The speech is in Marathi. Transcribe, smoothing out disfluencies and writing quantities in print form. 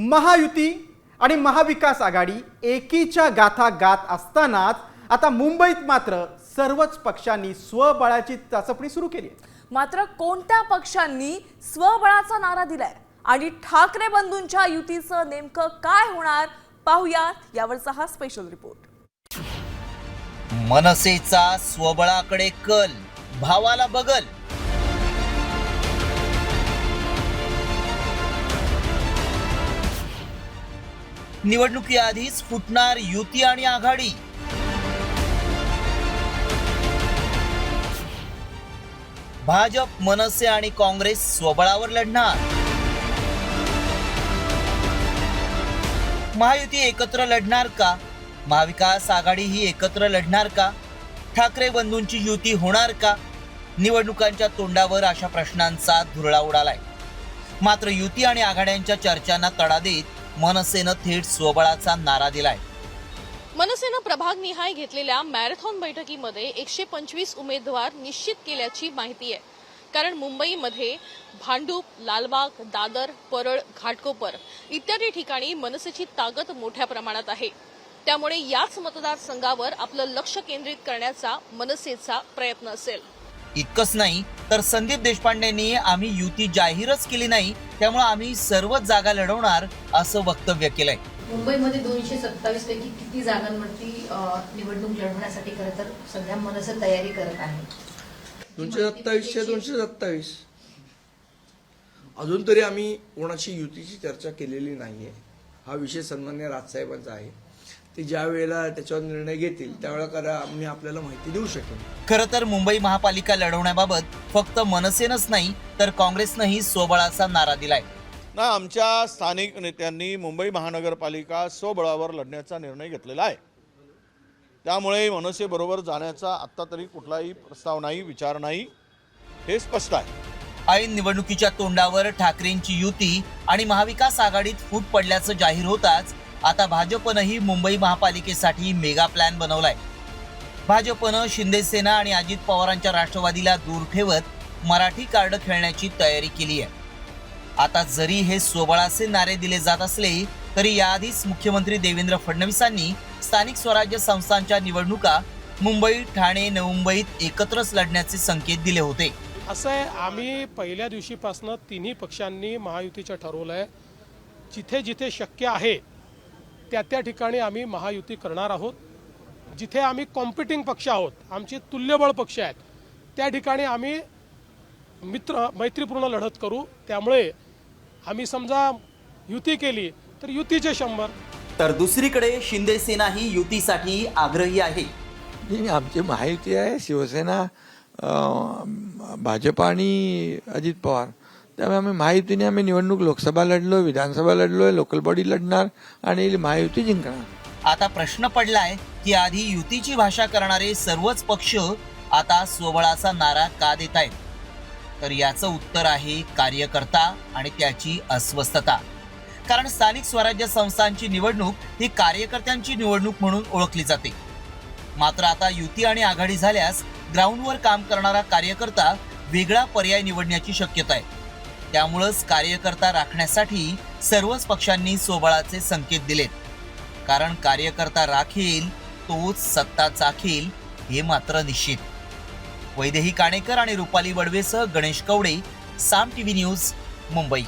महायुती आणि महाविकास आघाडी एकीच्या गाथा गात असतानाच आता मुंबईत मात्र सर्वच पक्षांनी स्वबळाची चाचपणी सुरू केली आहे। मात्र कोणत्या पक्षांनी स्वबळाचा नारा दिलाय आणि ठाकरे बंधूंच्या युतीचं नेमकं काय होणार पाहूयात यावरचा हा स्पेशल रिपोर्ट। मनसेचा स्वबळाकडे कल, भावाला बगल। निवडणुकीआधीच फुटणार युती आणि आघाडी। भाजप, मनसे आणि काँग्रेस स्वबळावर लढणार। महायुती एकत्र लढणार का? महाविकास आघाडी ही एकत्र लढणार का? ठाकरे बंधूंची युती होणार का? निवडणुकांच्या तोंडावर अशा प्रश्नांचा धुरळा उडालाय। मात्र युती आणि आघाड्यांच्या चर्चांना तडा देत मनसेनं थेट स्वबळाचा नारा दिलाय। मनसेनं प्रभागनिहाय घेतलेल्या मॅरेथॉन बैठकीमध्ये 125 उमेदवार निश्चित केल्याची माहिती आहे। कारण मुंबईमध्ये भांडूप, लालबाग, दादर, परळ, घाटकोपर इत्यादी ठिकाणी मनसेची ताकद मोठ्या प्रमाणात आहे। त्यामुळे याच मतदारसंघावर आपलं लक्ष केंद्रित करण्याचा मनसेचा प्रयत्न असेल। इतकंच नाही तर संदीप देशपांडेंनी आम्ही युती जाहीरच केली नाही, त्यामुळे आम्ही सर्वच जागा लढवणार असं वक्तव्य केलंय। मुंबईमध्ये 227 पैकी किती जागांवरती निवडणूक लढवण्यासाठी खरं तर सध्या मनसे तयारी करत आहे? 227 अजून तरी आम्ही कोणाची युतीची चर्चा केलेली नाहीये। हा विषय सन्मान्य राजसाहेबांचा आहे। ते ज्या वेळेला त्याच्यावर निर्णय घेतील त्यावेळेला आम्ही आपल्याला माहिती देऊ शकेन। खरं तर मुंबई महापालिका लढवण्याबाबत फक्त मनसेनंच नाही तर काँग्रेसनंही स्वबळाचा नारा दिलाय। ना आमच्या स्थानिक नेत्यांनी मुंबई महानगरपालिका स्वबळावर लढण्याचा निर्णय घेतलेला आहे। त्यामुळे मनसेबरोबर जाण्याचा आत्ता तरी कुठलाही प्रस्ताव नाही, विचार नाही, हे स्पष्ट आहे। ऐन निवडणुकीच्या तोंडावर ठाकरेंची युती आणि महाविकास आघाडीत फूट पडल्याचं जाहीर होताच आता भाजपनंही मुंबई महापालिकेसाठी मेगा प्लॅन बनवलाय। भाजपनं शिंदेसेना आणि अजित पवारांच्या राष्ट्रवादीला दूर ठेवत मराठी कार्ड खेळण्याची तयारी केली आहे। आता जरी हे स्वबळाचे नारे दिले जात असले तरी याआधीच मुख्यमंत्री देवेंद्र फडणवीसांनी स्थानिक स्वराज्य संस्थांच्या निवडणुका मुंबई, ठाणे, नवी मुंबईत एकत्रच लढण्याचे संकेत दिले होते। असं आहे, आम्ही पहिल्या दिवशीपासून तिन्ही पक्षांनी महायुतीचं ठरवलंय। जिथे जिथे शक्य आहे त्या ठिकाणी आम्ही महायुती करणार आहोत। जिथे आम्ही कॉम्पिटिंग पक्ष आहोत, आमचे तुल्यबळ पक्ष आहेत, त्या ठिकाणी आम्ही मैत्रीपूर्ण लढत करू। त्यामुळे आम्ही समजा युती केली तर युतीचे 100। तर दुसरीकडे शिंदेसेना ही युतीसाठी आग्रही आहे। आमची महायुती आहे, शिवसेना, भाजप आणि अजित पवार। त्यामुळे आम्ही महायुतीने आम्ही निवडणूक लोकसभा लढलो, विधानसभा लढलोय, लोकल बॉडी लढणार आणि महायुती जिंकणार। आता प्रश्न पडलाय की आधी युतीची भाषा करणारे सर्वच पक्ष आता स्वबळाचा नारा का देत आहेत? तर याचं उत्तर आहे कार्यकर्ता आणि त्याची अस्वस्थता। कारण स्थानिक स्वराज्य संस्थांची निवडणूक ही कार्यकर्त्यांची निवडणूक म्हणून ओळखली जाते। मात्र आता युती आणि आघाडी झाल्यास ग्राउंडवर काम करणारा कार्यकर्ता वेगळा पर्याय निवडण्याची शक्यता आहे। त्यामुळेच कार्यकर्ता राखण्यासाठी सर्वच पक्षांनी स्वबळाचे संकेत दिलेत। कारण कार्यकर्ता राखेल तोच सत्ता चाखेल हे मात्र निश्चित। वैदेही काणेकर आणि रुपाली वडवेसह गणेश कवडे, साम टीव्ही न्यूज, मुंबई।